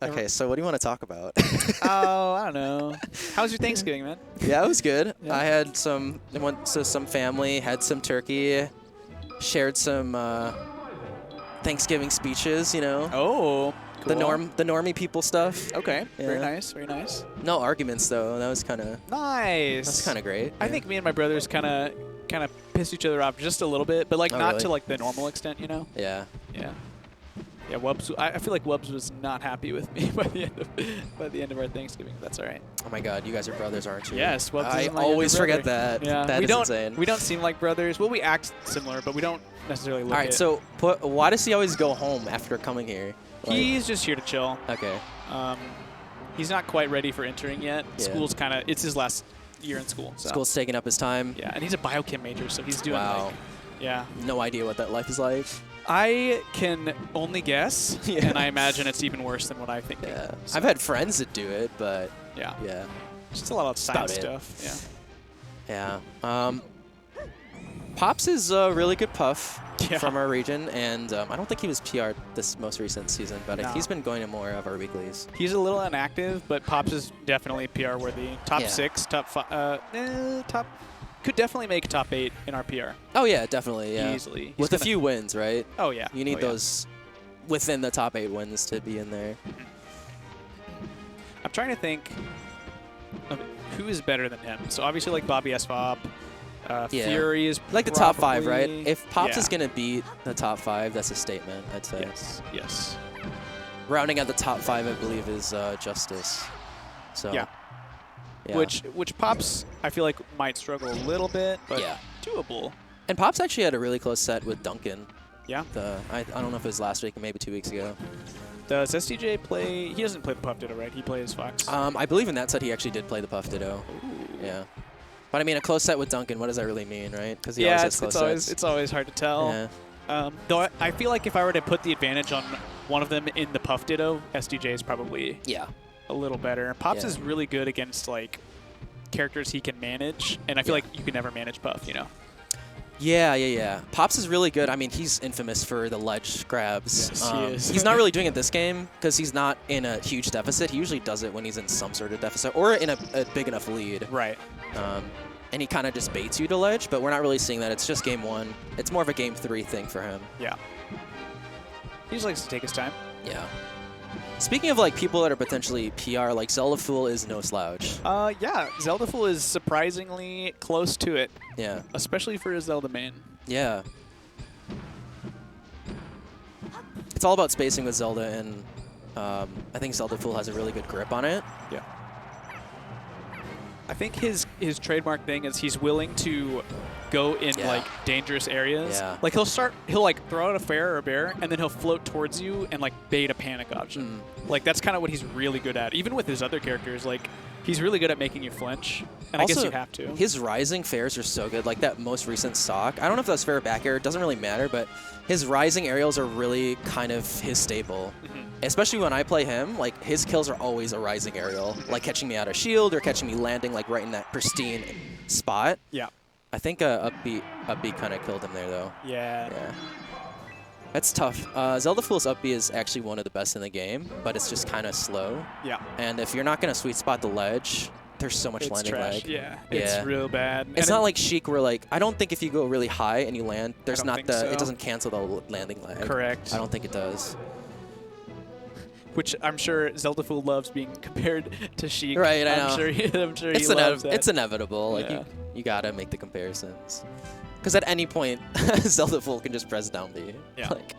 Okay, so what do you want to talk about? Oh, I don't know. How was your Thanksgiving, man? Yeah, it was good. Yeah. I had went to some family, had some turkey, shared some Thanksgiving speeches, you know. Oh, cool. The normie people stuff. Okay, Yeah. very nice, very nice. No arguments though. That was kind of Nice. great. I think me and my brothers kind of pissed each other off just a little bit, but like Oh, not really? to like the normal extent, you know. Yeah. Yeah. Yeah, Wubbs. I feel like Wubbs was not happy with me by the end of our Thanksgiving. That's all right. Oh my God, you guys are brothers, aren't you? Yes, Wubbs I is my always younger forget brother. that. Yeah, That is insane. We don't seem like brothers. Well, we act similar, but we don't necessarily look. All right, so why does he always go home after coming here? Like, he's just here to chill. okay. He's not quite ready for entering yet. Yeah. School's it's his last year in school. So. School's taking up his time. Yeah, and he's a biochem major, so he's doing Wow. like, yeah. No idea what that life is like. I can only guess, Yeah. and I imagine it's even worse than what I think. Yeah. So, I've had friends that do it, but yeah, yeah. just a lot of science about stuff. Yeah. Yeah. Pops is a really good puff Yeah. from our region, and I don't think he was PR'd this most recent season, but No. he's been going to more of our weeklies. He's a little inactive, but Pops is definitely PR worthy. Top Yeah. 6, top 5, could definitely make top 8 in our PR. Oh yeah, definitely. Yeah. Easily. With a few wins, right? Oh yeah. You need Oh, yeah. those within the top 8 wins to be in there. I'm trying to think of who is better than him. So obviously like Bobby S. Fopp, Yeah. Fury is Like the top 5, right? probably- If Pops yeah. is gonna beat the top 5, that's a statement, I'd say. Yes. Yes. Rounding out the top 5, I believe, is Justice. So. Yeah. Yeah. Which Pops I feel like might struggle a little bit, but Yeah. doable. And Pops actually had a really close set with Duncan. Yeah. I don't know if it was last week or maybe 2 weeks ago. Does SDJ play? He doesn't play the Puff Ditto, right? He plays Fox. I believe in that set he actually did play the Puff Ditto. Ooh. Yeah. But I mean, a close set with Duncan, what does that really mean, right? Because he Yeah, always has it's close always sets. it's always hard to tell. Yeah. Though I feel like if I were to put the advantage on one of them in the Puff Ditto, SDJ is probably Yeah. a little better. Pops Yeah. is really good against like characters he can manage, and I feel Yeah. like you can never manage Puff, you know? Yeah. Pops is really good. I mean, he's infamous for the ledge grabs. Yes, he is. He's not really doing it this game because he's not in a huge deficit. He usually does it when he's in some sort of deficit or in a big enough lead. Right. And he kind of just baits you to ledge, but we're not really seeing that. It's just game 1. It's more of a game 3 thing for him. Yeah. He just likes to take his time. Yeah. Speaking of like people that are potentially PR, like ZeldaFool is no slouch. Yeah, ZeldaFool is surprisingly close to it, Yeah. especially for a Zelda main. Yeah. It's all about spacing with Zelda, and I think ZeldaFool has a really good grip on it. Yeah. I think his trademark thing is he's willing to go in Yeah. like dangerous areas. Yeah. Like he'll like throw out a fair or a bear, and then he'll float towards you and like bait a panic option. Like that's kind of what he's really good at. Even with his other characters, like he's really good at making you flinch. And Also, I guess you have to. His rising fairs are so good. Like that most recent stock. I don't know if that's fair or back air. It doesn't really matter, but his rising aerials are really kind of his staple. Especially when I play him, like his kills are always a rising aerial, like catching me out of shield or catching me landing like right in that pristine spot. Yeah. I think upbeat kind of killed him there though. Yeah. Yeah. That's tough. ZeldaFool's up B is actually one of the best in the game, but it's just kind of slow. Yeah. And if you're not going to sweet spot the ledge, there's so much It's landing trash. lag. Yeah. Yeah. It's real bad. It's And not like Sheik where like, I don't think if you go really high and you land, there's don't not think the, so. it doesn't cancel the landing lag. Correct. I don't think it does. Which I'm sure ZeldaFool loves being compared to Sheik. Right, I know. I'm sure he It's, loves that. it's inevitable. Like Yeah. you gotta make the comparisons. Because at any point, ZeldaFool can just press down B. Yeah. Like,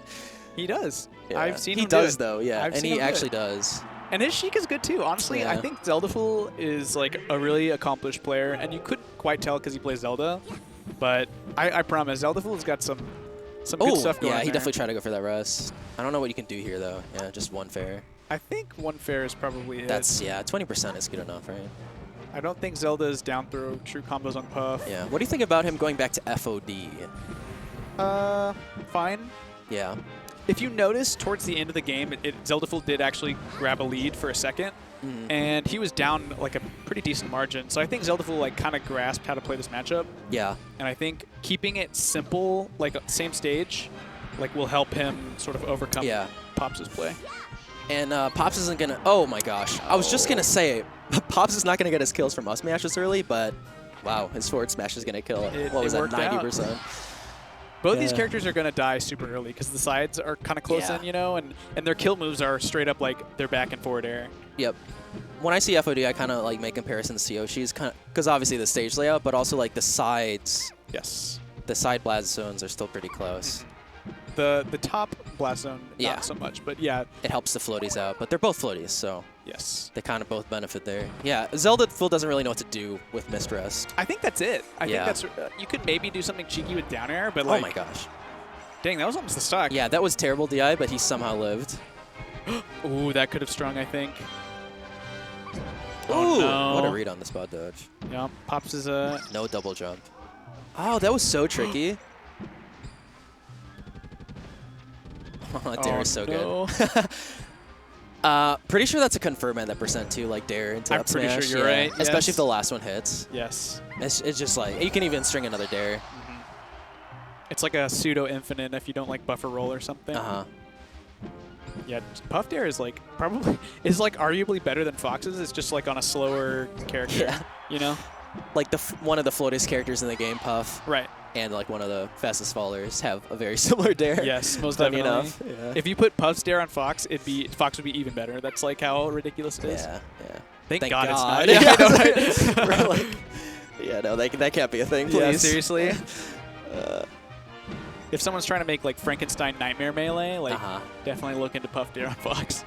He does. yeah. I've seen he him does do it. though, yeah. I've And seen he him do actually it. does. And his Sheik is good too. Honestly, I Yeah. think ZeldaFool is like a really accomplished player, and you couldn't quite tell because he plays Zelda. But I promise, ZeldaFool's got some good stuff going on yeah, he there. definitely tried to go for that rest. I don't know what you can do here though. Yeah, just one fair. I think one fair is probably it. That's, yeah, 20% is good enough, right? I don't think Zelda's down throw true combos on Puff. Yeah. What do you think about him going back to FOD? Fine. Yeah. If you notice, towards the end of the game, ZeldaFool did actually grab a lead for a second, and he was down like a pretty decent margin. So I think ZeldaFool like kind of grasped how to play this matchup, Yeah. and I think keeping it simple, like same stage, like will help him sort of overcome Yeah. Pops' play. And Pops isn't going to... Oh, my gosh. I was just going to say, Pops is not going to get his kills from up smashes early, but wow, his forward smash is going to kill it. What was that, 90%? Both these characters are going to die super early because the sides are kind of close in, you know, and their kill moves are straight up like their back and forward air. Yep. When I see FOD, I kind of like make comparisons to Yoshi's, because obviously the stage layout, but also like the sides. Yes. The side blast zones are still pretty close. The top blast zone, not so much, but yeah. It helps the floaties out, but they're both floaties, so yes, they kind of both benefit there. Yeah, ZeldaFool doesn't really know what to do with missed rest. I think that's it. I think that's you could maybe do something cheeky with down air, but like, oh my gosh, dang, that was almost the stock. Yeah, that was terrible DI, but he somehow lived. Ooh, that could have strung, I think. Ooh, oh, no. What a read on the spot dodge. Yeah, Pops is a no double jump. Oh, that was so tricky. Oh, Dare is so good. Pretty sure that's a confirm at that percent too, like Dare into up smash. I'm pretty sure you're right. Especially if the last one hits. Yes. It's just like, you can even string another Dare. It's like a pseudo infinite if you don't like buffer roll or something. Yeah, Puff Dare is like arguably better than Fox's. It's just like on a slower character. Yeah. You know? Like one of the floatest characters in the game, Puff. Right. And like one of the fastest fallers have a very similar Dare. Yes, most definitely. Enough. Yeah. If you put Puff's Dare on Fox, Fox would be even better. That's like how ridiculous it is. Yeah, yeah. Thank God it's not. Yeah, I know, right? Like, yeah, no, that can't be a thing, please. Yeah, seriously. If someone's trying to make like Frankenstein Nightmare Melee, like definitely look into Puff Dare on Fox.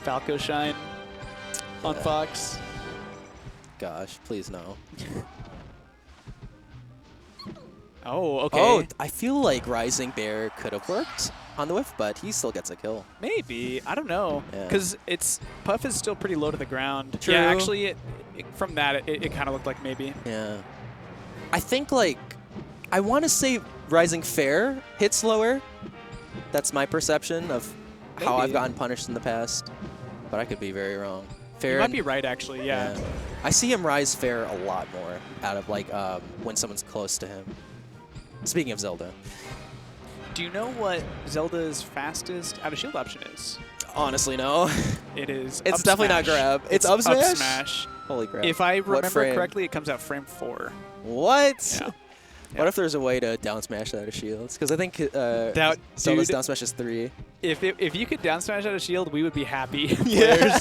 Falco Shine on Fox. Gosh, please no. Oh, okay. Oh, I feel like Rising Bear could have worked on the whiff, but he still gets a kill. Maybe. I don't know. Because Puff is still pretty low to the ground. True. Yeah, actually, from that, it kind of looked like maybe. Yeah. I think, like, I want to say Rising Fair hits lower. That's my perception of how I've gotten punished in the past. But I could be very wrong. Fair. You might be right, actually, yeah. I see him rise Fair a lot more out of, like, when someone's close to him. Speaking of Zelda. Do you know what Zelda's fastest out-of-shield option is? Honestly, no. It is It's up definitely smash. not grab. It's up smash? Up smash. Holy crap. If I remember correctly, it comes out frame 4. What? Yeah. What if there's a way to down smash that out of shields? Because I think Zelda's down smash is 3. If you could down smash out of shield, we would be happy. Yeah.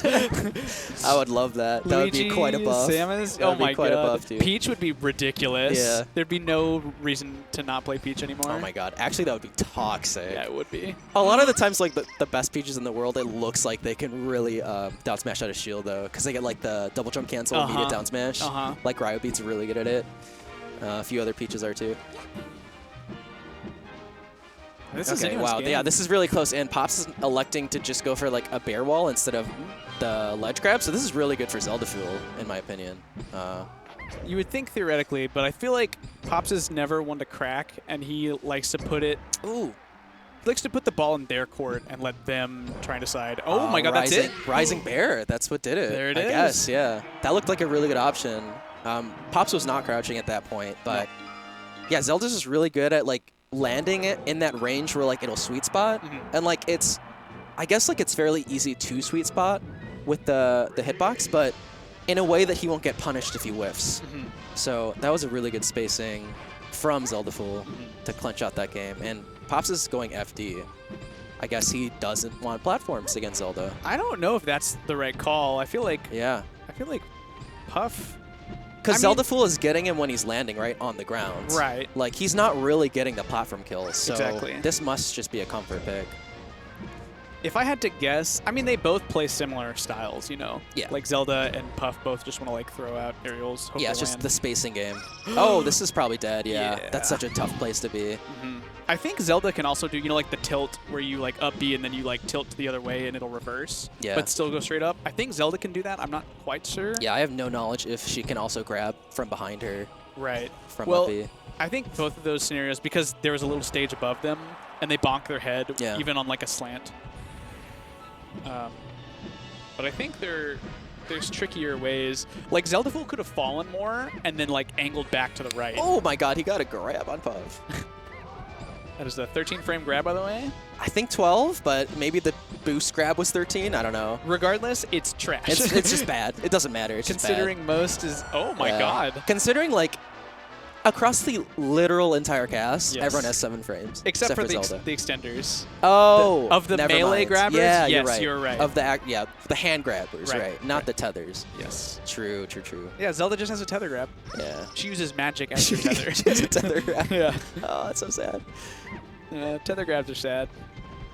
I would love that. That would be quite a buff. Samus, oh my god. Buff, Peach would be ridiculous. Yeah. There'd be no reason to not play Peach anymore. Oh my god. Actually, that would be toxic. Yeah, it would be. A lot of the times, like the best Peaches in the world, it looks like they can really down smash out of shield though, because they get like the double jump cancel immediate down smash. Like Ryobeat's really good at it. A few other Peaches are too. This is wow. game. Yeah, this is really close. And Pops is electing to just go for like a bear wall instead of the ledge grab. So this is really good for ZeldaFool, in my opinion. You would think theoretically, but I feel like Pops is never one to crack, and he likes to put it. Ooh. He likes to put the ball in their court and let them try and decide. Oh my god, that's it. Rising Bear. That's what did it. There it is. I guess, yeah. That looked like a really good option. Pops was not crouching at that point, but yeah, Zelda's just really good at like landing it in that range where like it'll sweet spot, and like I guess like it's fairly easy to sweet spot with the hitbox, but in a way that he won't get punished if he whiffs. So that was a really good spacing from ZeldaFool to clinch out that game, and Pops is going FD. I guess he doesn't want platforms against Zelda. I don't know if that's the right call. I feel like Puff. Because ZeldaFool is getting him when he's landing right on the ground. Right. Like, he's not really getting the platform kills. So exactly. This must just be a comfort pick. If I had to guess, I mean, they both play similar styles, you know? Yeah. Like Zelda and Puff both just want to, like, throw out aerials. Yeah, it's just the spacing game. Oh, this is probably dead, yeah. That's such a tough place to be. I think Zelda can also do, you know, like the tilt where you, like, up B and then you, like, tilt to the other way and it'll reverse. Yeah. But still go straight up. I think Zelda can do that. I'm not quite sure. Yeah, I have no knowledge if she can also grab from behind her. Right. From up B. I think both of those scenarios, because there was a little stage above them and they bonk their head, even on, like, a slant. But I think there's trickier ways. Like, ZeldaFool could have fallen more and then, like, angled back to the right. Oh my god, he got a grab on Puff. That is the 13-frame grab, by the way. I think 12, but maybe the boost grab was 13. I don't know. Regardless, it's trash. It's just bad. It doesn't matter. It's Considering just bad. most is... Oh, my God. Considering, like, across the literal entire cast, Yes. everyone has 7 frames. Except for the Zelda. extenders. Oh, of the never melee mind. grabbers? Yeah, Yes, you're right. Of the hand grabbers, right? Not the tethers. Yes. True, true, true. Yeah, Zelda just has a tether grab. Yeah. She uses magic as her tether. She has a tether grab. Yeah. Oh, that's so sad. Yeah, tether grabs are sad.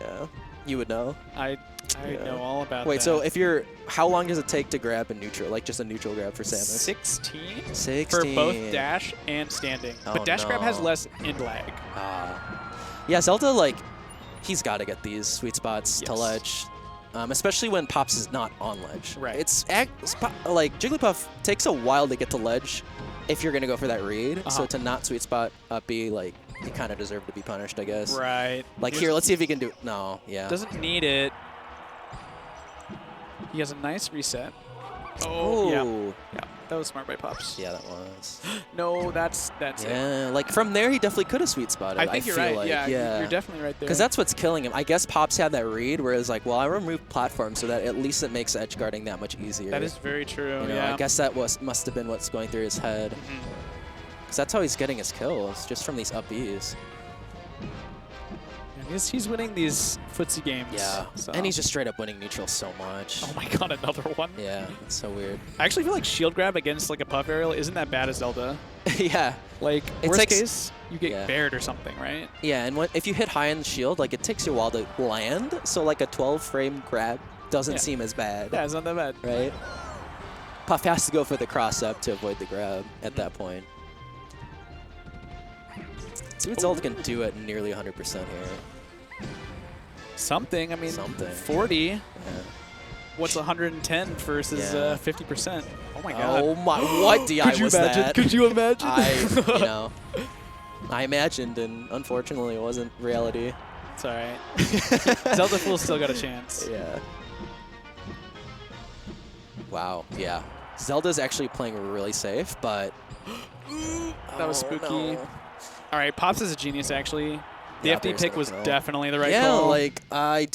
Yeah. You would know. I know all about that. Wait, so if you're... How long does it take to grab a neutral? Like, just a neutral grab for Samus? 16? 16. For both dash and standing. Oh, but dash grab no. has less end lag. Yeah, Zelda, like, he's got to get these sweet spots to ledge. Especially when Pops is not on ledge. Right. It's like, Jigglypuff takes a while to get to ledge if you're going to go for that read. So to not sweet spot up B, like, you kind of deserve to be punished, I guess. Right. Like, here, let's see if he can do... No, yeah. Doesn't need it. He has a nice reset. Oh. Yeah. That was smart by Pops. Yeah, that was. No, that's it. Yeah, like, from there, he definitely could have sweet spotted. I think you're feel right. like. Yeah, you're definitely right there. Because that's what's killing him. I guess Pops had that read where it's like, well, I removed platform so that at least it makes edge guarding that much easier. That is very true, You know, yeah. I guess that must have been what's going through his head. Because that's how he's getting his kills, just from these up Bs. He's winning these footsie games. Yeah, so. and he's just straight up winning neutral so much. Oh my God, another one. Yeah, it's so weird. I actually feel like shield grab against like a puff aerial isn't that bad as Zelda. Yeah. Like, It worst takes- case, you get bared or something, right? Yeah, and if you hit high in the shield, like, it takes you a while to land, so like a 12-frame grab doesn't seem as bad. Yeah, it's not that bad. Right? Puff has to go for the cross-up to avoid the grab at that point. See what Zelda can do at nearly 100% here. Something. I mean, Something. 40. Yeah. What's 110 versus 50%? Oh my God. Oh my! What DI was that? Could you imagine? You know, I imagined, and unfortunately, it wasn't reality. It's all right. ZeldaFool still got a chance. Yeah. Wow. Yeah. Zelda's actually playing really safe, but that was spooky. No. All right, Pops is a genius, actually. The Yeah, FD pick was no. definitely the right yeah, call. like I did.